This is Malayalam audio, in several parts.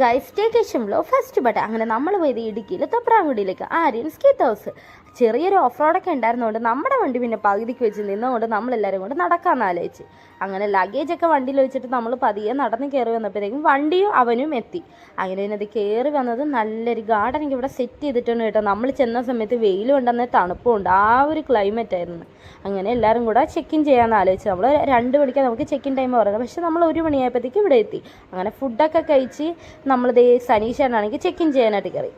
ഗൈസ് സ്റ്റേക്കേഷനിലോ ഫസ്റ്റ് ബട്ട് അങ്ങനെ നമ്മൾ പോയത് ഇടുക്കിയിൽ തൊപ്രാങ്കുടിയിലേക്ക് ആര്യൻ സ്കീത്ത് ഹൗസ്. ചെറിയൊരു ഓഫ് റോഡൊക്കെ ഉണ്ടായിരുന്നതുകൊണ്ട് നമ്മുടെ വണ്ടി പിന്നെ പകുതിക്ക് വെച്ച് നിന്നുകൊണ്ട് നമ്മളെല്ലാവരും കൊണ്ട് നടക്കാമെന്ന് ആലോചിച്ച് അങ്ങനെ ലഗേജൊക്കെ വണ്ടിയിൽ വെച്ചിട്ട് നമ്മൾ പതിയെ നടന്ന് കയറി വന്നപ്പോഴത്തേക്കും വണ്ടിയും അവനും എത്തി. അങ്ങനെ പിന്നെ അത് കയറി വന്നത് നല്ലൊരു ഗാർഡൻ ഇവിടെ സെറ്റ് ചെയ്തിട്ടുണ്ട് കേട്ടോ. നമ്മൾ ചെന്ന സമയത്ത് വെയിലും ഉണ്ടെന്നേ തണുപ്പുണ്ട്, ആ ഒരു ക്ലൈമറ്റ് ആയിരുന്നു. അങ്ങനെ എല്ലാവരും കൂടെ ചെക്ക് ഇൻ ചെയ്യാമെന്ന് ആലോചിച്ചു. നമ്മൾ 2 മണിക്ക് നമുക്ക് ചെക്ക് ഇൻ ടൈം പറയുന്നത്, പക്ഷേ നമ്മൾ 1 മണിയായപ്പോഴത്തേക്കും ഇവിടെ എത്തി. അങ്ങനെ ഫുഡൊക്കെ കഴിച്ച് നമ്മൾ സനീഷനാണെങ്കിൽ ചെക്ക് ഇൻ ചെയ്യാനായിട്ട് കയറി.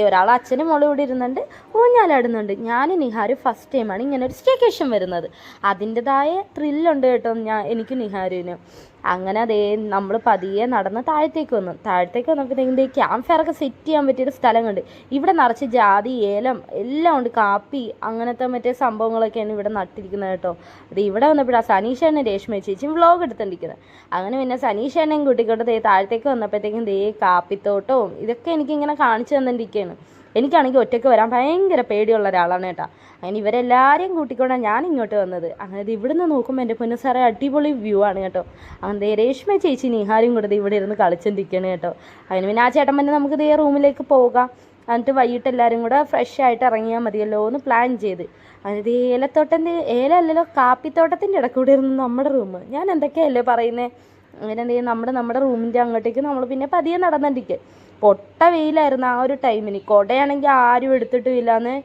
ഒരാൾ അച്ഛനും മോളും ഇവിടെ ഇരുന്നുണ്ട്, ഊഞ്ഞാലാടുന്നുണ്ട്. ഞാൻ നിഹാര് ഫസ്റ്റ് ടൈമാണ് ഇങ്ങനെ ഒരു സ്റ്റേക്കേഷൻ വരുന്നത്. അതിൻ്റെതായ ത്രില്ലുണ്ട് കേട്ടോ എനിക്ക് നിഹാരിന്. അങ്ങനെ നമ്മൾ പതിയെ നടന്ന് താഴത്തേക്ക് വന്നപ്പോഴത്തേക്കും ക്യാമ്പ് ഫയറൊക്കെ സെറ്റ് ചെയ്യാൻ പറ്റിയൊരു സ്ഥലം കണ്ട്. ഇവിടെ നിറച്ച് ജാതി, ഏലം എല്ലാം ഉണ്ട്, കാപ്പി അങ്ങനത്തെ മറ്റേ സംഭവങ്ങളൊക്കെയാണ് ഇവിടെ നട്ടിരിക്കുന്നത് കേട്ടോ. ഇവിടെ വന്നപ്പോഴാണ് സനീഷേനെ രേഷ്മ ചേച്ചിയും വ്ളോഗ് എടുത്തോണ്ടിരിക്കുന്നത്. അങ്ങനെ പിന്നെ സനീഷേനെയും കൂട്ടിക്കൊണ്ട് താഴത്തേക്ക് വന്നപ്പോഴത്തേക്കും കാപ്പിത്തോട്ടവും ഇതൊക്കെ എനിക്കിങ്ങനെ കാണിച്ചു തന്നിരിക്കുകയാണ്. എനിക്കാണെങ്കിൽ ഒറ്റയ്ക്ക് വരാൻ ഭയങ്കര പേടിയുള്ള ഒരാളാണ് കേട്ടോ. അങ്ങനെ ഇവരെല്ലാവരെയും കൂട്ടിക്കൊണ്ടാണ് ഞാൻ ഇങ്ങോട്ട് വന്നത്. അങ്ങനെ ഇവിടുന്ന് നോക്കുമ്പോൾ എൻ്റെ പൊന്നു സാറേ അടിപൊളി വ്യൂ ആണ് കേട്ടോ. അങ്ങനെ രേഷ്മ ചേച്ചി നിഹാരും കൂടെ ഇവിടെ ഇരുന്ന് കളിച്ചോണ്ടിരിക്കുകയാണ് കേട്ടോ. അങ്ങനെ പിന്നെ ആ ചേട്ടൻ പിന്നെ നമുക്ക് റൂമിലേക്ക് പോകാം, എന്നിട്ട് വൈകിട്ട് എല്ലാവരും കൂടെ ഫ്രഷ് ആയിട്ട് ഇറങ്ങിയാൽ മതിയല്ലോ എന്ന് പ്ലാൻ ചെയ്ത്. അതായത് ഏലമല്ലല്ലോ കാപ്പിത്തോട്ടത്തിൻ്റെ ഇടക്കൂടെ ഇരുന്ന് നമ്മുടെ റൂം. ഞാൻ എന്തൊക്കെയല്ലേ പറയുന്നത്. അങ്ങനെ നമ്മുടെ റൂമിൻ്റെ അങ്ങോട്ടേക്ക് നമ്മൾ പിന്നെ പതിയെ നടന്നിരിക്കുക. പൊട്ട വെയിലായിരുന്നു ആ ഒരു ടൈമിന്. കൊടയാണെങ്കിൽ ആരും എടുത്തിട്ടുമില്ലാന്ന്,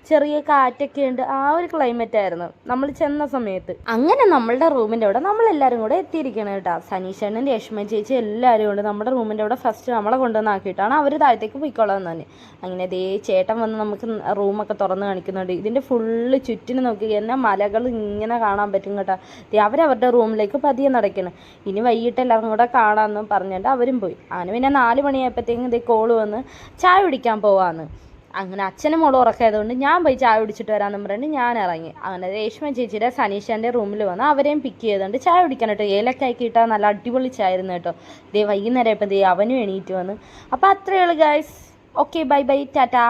ചെറിയ കാറ്റൊക്കെ ഉണ്ട്, ആ ഒരു ക്ലൈമറ്റ് ആയിരുന്നു നമ്മൾ ചെന്ന സമയത്ത്. അങ്ങനെ നമ്മളുടെ റൂമിൻ്റെ അവിടെ നമ്മളെല്ലാവരും കൂടെ എത്തിയിരിക്കണം കേട്ടോ. സനീഷണ്ണൻ, രേഷ്മ ചേച്ചി എല്ലാവരും കൊണ്ട് നമ്മുടെ റൂമിൻ്റെ അവിടെ ഫസ്റ്റ് നമ്മളെ കൊണ്ടുവന്നാക്കിയിട്ടാണ് അവർ താഴത്തേക്ക് പോയിക്കോളാം തന്നെ. അങ്ങനെ ചേട്ടൻ വന്ന് നമുക്ക് റൂമൊക്കെ തുറന്ന് കാണിക്കുന്നുണ്ട്. ഇതിൻ്റെ ഫുള്ള് ചുറ്റിന് നോക്കി എന്നാൽ മലകൾ ഇങ്ങനെ കാണാൻ പറ്റും കേട്ടോ. അവരവരുടെ റൂമിലേക്ക് പതിയെ നടക്കണം. ഇനി വൈകിട്ട് എല്ലാവരും കൂടെ കാണാമെന്ന് പറഞ്ഞിട്ട് അവരും പോയി. അങ്ങനെ പിന്നെ 4 മണിയായപ്പോഴത്തേക്കും കോള് വന്ന് ചായ കുടിക്കാൻ പോവാന്ന്. അങ്ങനെ അച്ഛനും മോളും ഉറക്കായതുകൊണ്ട് ഞാൻ പോയി ചായ കുടിച്ചിട്ട് വരാമെന്ന് പറഞ്ഞിട്ട് ഞാൻ ഇറങ്ങി. അങ്ങനെ രേഷ്മ ചേച്ചിയുടെ സനീഷൻ്റെ റൂമിൽ വന്ന് അവരെയും പിക്ക് ചെയ്തുകൊണ്ട് ചായ കുടിക്കാൻ കേട്ടോ. ഏലക്കായ്ക്ക് ഇട്ടാൽ നല്ല അടിപൊളി ചായ ആയിരുന്നു കേട്ടോ. വൈകുന്നേരം ആയപ്പോൾ അവനും എണീറ്റ് വന്ന്. അപ്പോൾ അത്രയേ ഉള്ളൂ guys. Okay, bye bye, Tata.